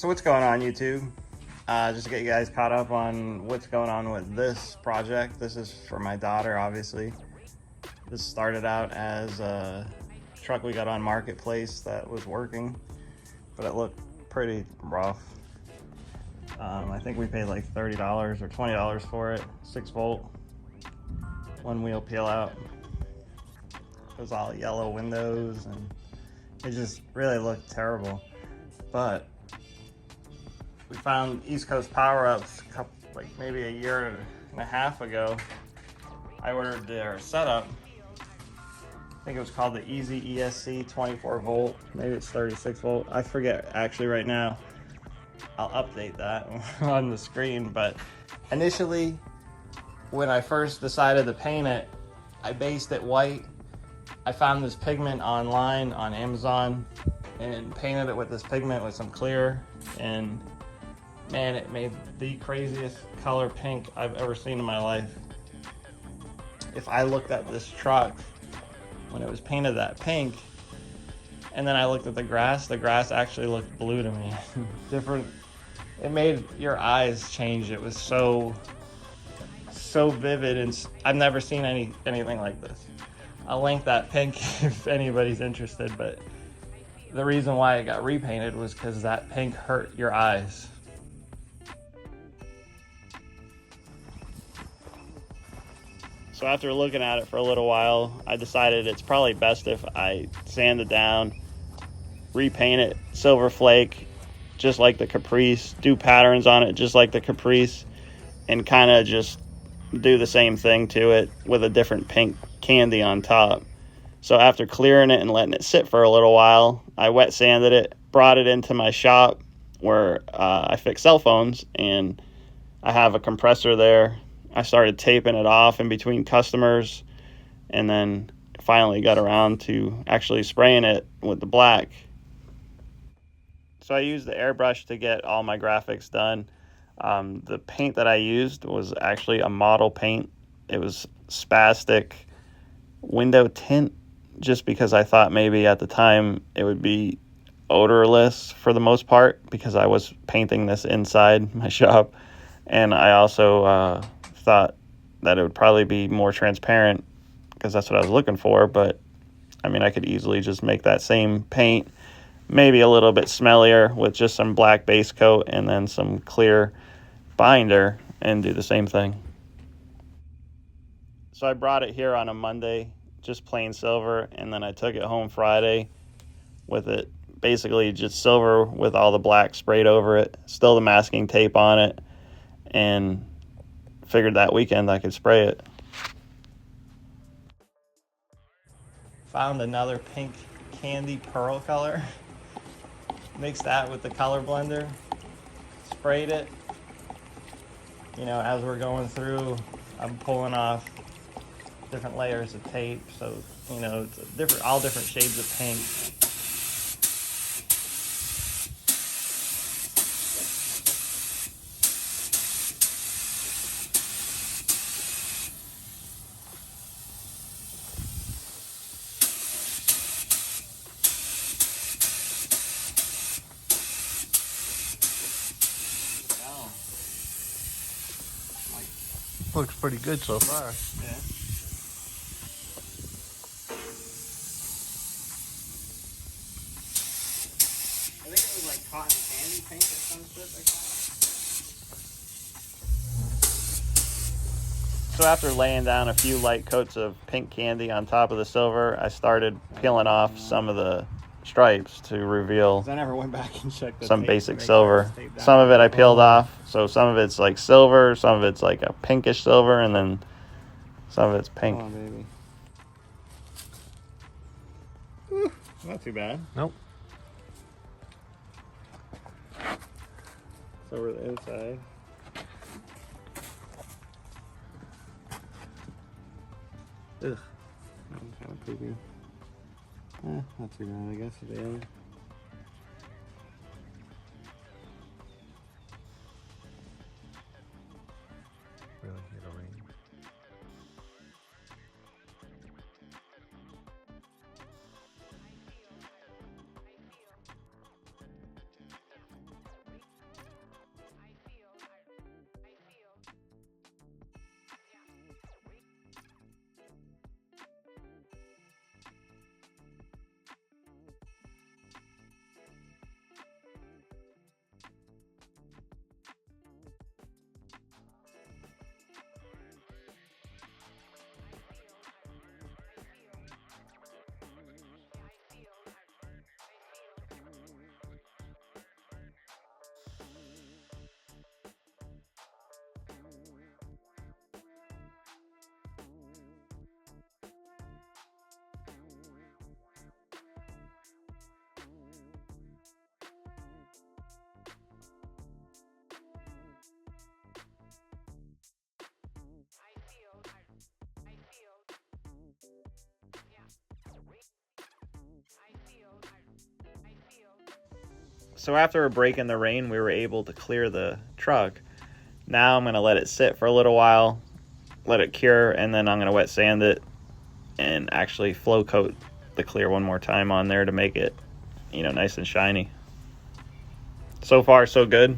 So what's going on, YouTube? Just to get you guys caught up on what's going on with this project. This is for my daughter, obviously. This started out as a truck we got on Marketplace that was working, but it looked pretty rough. I think we paid like $30 or $20 for it. 6-volt, one wheel peel out. It was all yellow windows and it just really looked terrible. But we found East Coast Power-Ups like maybe a year and a half ago. I ordered their setup. I think it was called the Easy ESC 24 volt. Maybe it's 36 volt. I forget actually right now. I'll update that on the screen. But initially, when I first decided to paint it, I based it white. I found this pigment online on Amazon and painted it with this pigment with some clear, and man, it made the craziest color pink I've ever seen in my life. If I looked at this truck when it was painted that pink, and then I looked at the grass actually looked blue to me. Different. It made your eyes change. It was so vivid, and I've never seen anything like this. I'll link that pink if anybody's interested, but the reason why it got repainted was because that pink hurt your eyes. So after looking at it for a little while, I decided it's probably best if I sand it down, repaint it silver flake, just like the Caprice, do patterns on it just like the Caprice, and kind of just do the same thing to it with a different pink candy on top. So after clearing it and letting it sit for a little while, I wet sanded it, brought it into my shop where I fix cell phones, and I have a compressor there. I started taping it off in between customers, and then finally got around to actually spraying it with the black. So I used the airbrush to get all my graphics done. The paint that I used was actually a model paint. It was spastic window tint, just because I thought maybe at the time it would be odorless for the most part, because I was painting this inside my shop. And I also thought that it would probably be more transparent, because that's what I was looking for. But I mean, I could easily just make that same paint, maybe a little bit smellier with just some black base coat and then some clear binder, and do the same thing. So I brought it here on a Monday, just plain silver, and then I took it home Friday with it basically just silver with all the black sprayed over it, still the masking tape on it, and figured that weekend I could spray it. Found another pink candy pearl color, mixed that with the color blender, sprayed it. You know, as we're going through, I'm pulling off different layers of tape, so you know, it's all different shades of pink. Looks pretty good so far. Yeah. I think it was like cotton candy paint or some shit like that. So after laying down a few light coats of pink candy on top of the silver, I started peeling off some of the stripes to reveal I never went back and checked the some tape, basic silver. tape Some of it I peeled off, so some of it's like silver, some of it's like a pinkish silver, and then some of it's pink. Come on, baby. Whew, not too bad. Nope. So over the inside. Ugh. Kind of poopy. Not too bad, I guess, at the end. Really hit a range. So after a break in the rain, we were able to clear the truck. Now I'm going to let it sit for a little while, let it cure, and then I'm going to wet sand it and actually flow coat the clear one more time on there to make it, nice and shiny. So far, so good.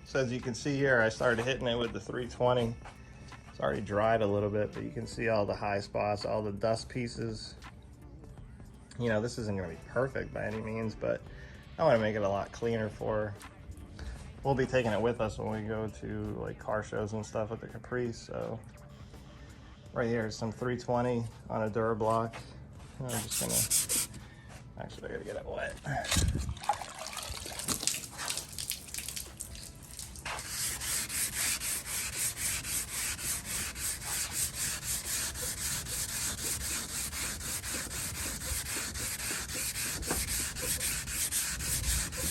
So as you can see here, I started hitting it with the 320. It's already dried a little bit, but you can see all the high spots, all the dust pieces. This isn't gonna be perfect by any means, but I wanna make it a lot cleaner for her. We'll be taking it with us when we go to like car shows and stuff with the Caprice. So right here is some 320 on a Durablock. I'm just gonna, actually I gotta get it wet.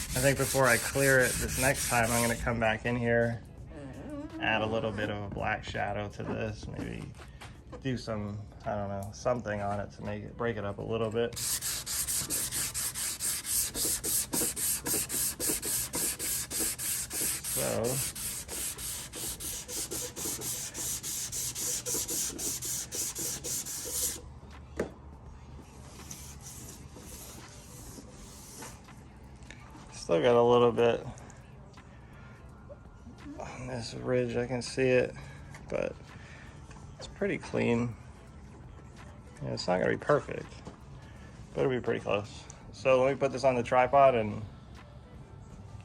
I think before I clear it this next time, I'm gonna come back in here, add a little bit of a black shadow to this, maybe do some, I don't know, something on it to make it, break it up a little bit. So, still got a little bit on this ridge, I can see it, but it's pretty clean. It's not gonna be perfect, but it'll be pretty close. So let me put this on the tripod and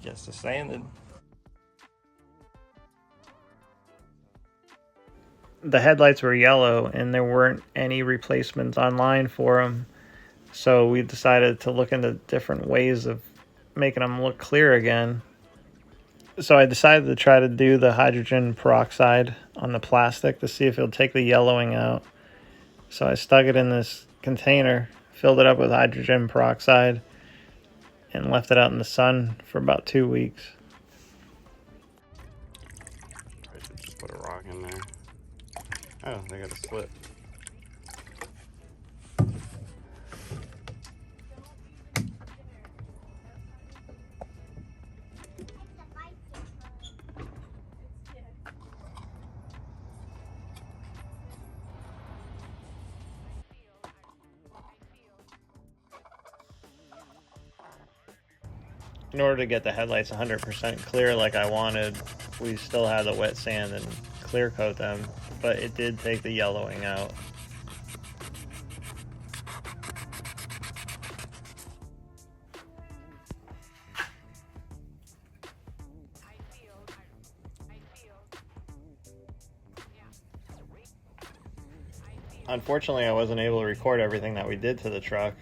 get to sanded. The headlights were yellow and there weren't any replacements online for them. So we decided to look into different ways of making them look clear again. So I decided to try to do the hydrogen peroxide on the plastic to see if it'll take the yellowing out. So I stuck it in this container, filled it up with hydrogen peroxide, and left it out in the sun for about 2 weeks. I should just put a rock in there. Oh, they got a slip. In order to get the headlights 100% clear like I wanted, we still had to wet sand and clear coat them, but it did take the yellowing out. Unfortunately, I wasn't able to record everything that we did to the truck.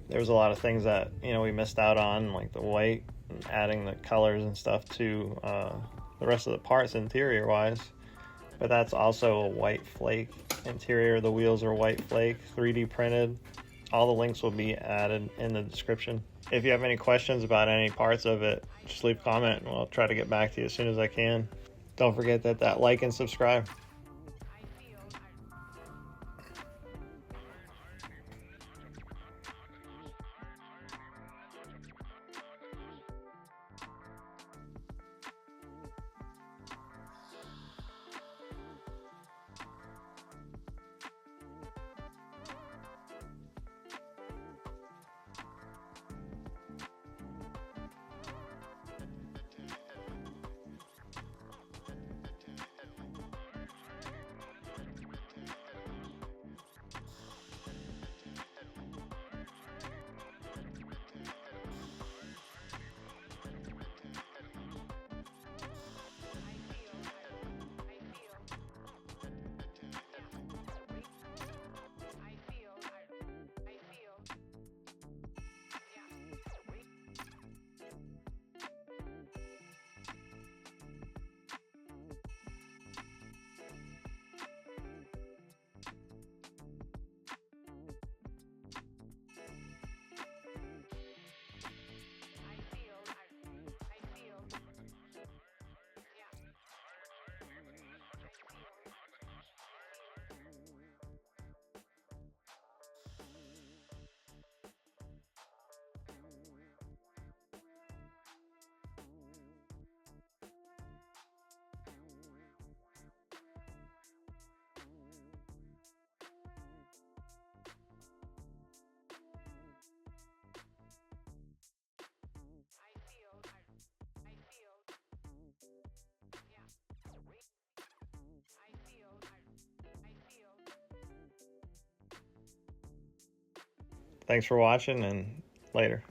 There was a lot of things that we missed out on, like the white and adding the colors and stuff to the rest of the parts interior wise. But that's also a white flake interior. The wheels are white flake, 3D printed. All the links will be added in the description. If you have any questions about any parts of it, just leave a comment and I'll try to get back to you as soon as I can. Don't forget that like and subscribe. Thanks for watching, and later.